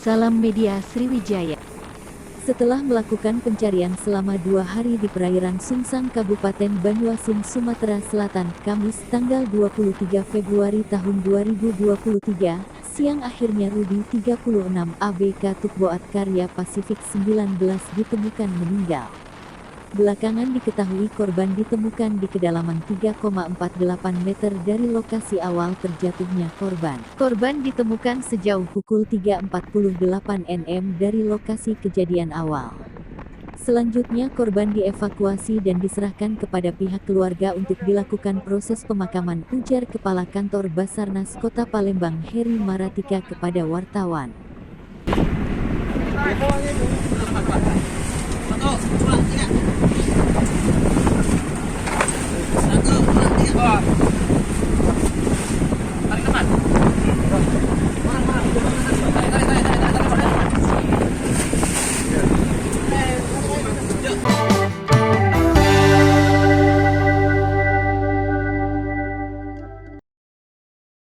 Salam Media Sriwijaya. Setelah melakukan pencarian selama 2 hari di perairan Sungsang Kabupaten Banyuasin, Sumatera Selatan, Kamis tanggal 23 Februari tahun 2023, siang akhirnya Rudi 36 ABK Tukboat Karya Pasifik 19 ditemukan meninggal. Belakangan diketahui korban ditemukan di kedalaman 3,48 meter dari lokasi awal terjatuhnya korban. Korban ditemukan sejauh pukul 3.48 nm dari lokasi kejadian awal. Selanjutnya korban dievakuasi dan diserahkan kepada pihak keluarga untuk dilakukan proses pemakaman, ujar Kepala Kantor Basarnas Kota Palembang Heri Maratika kepada wartawan.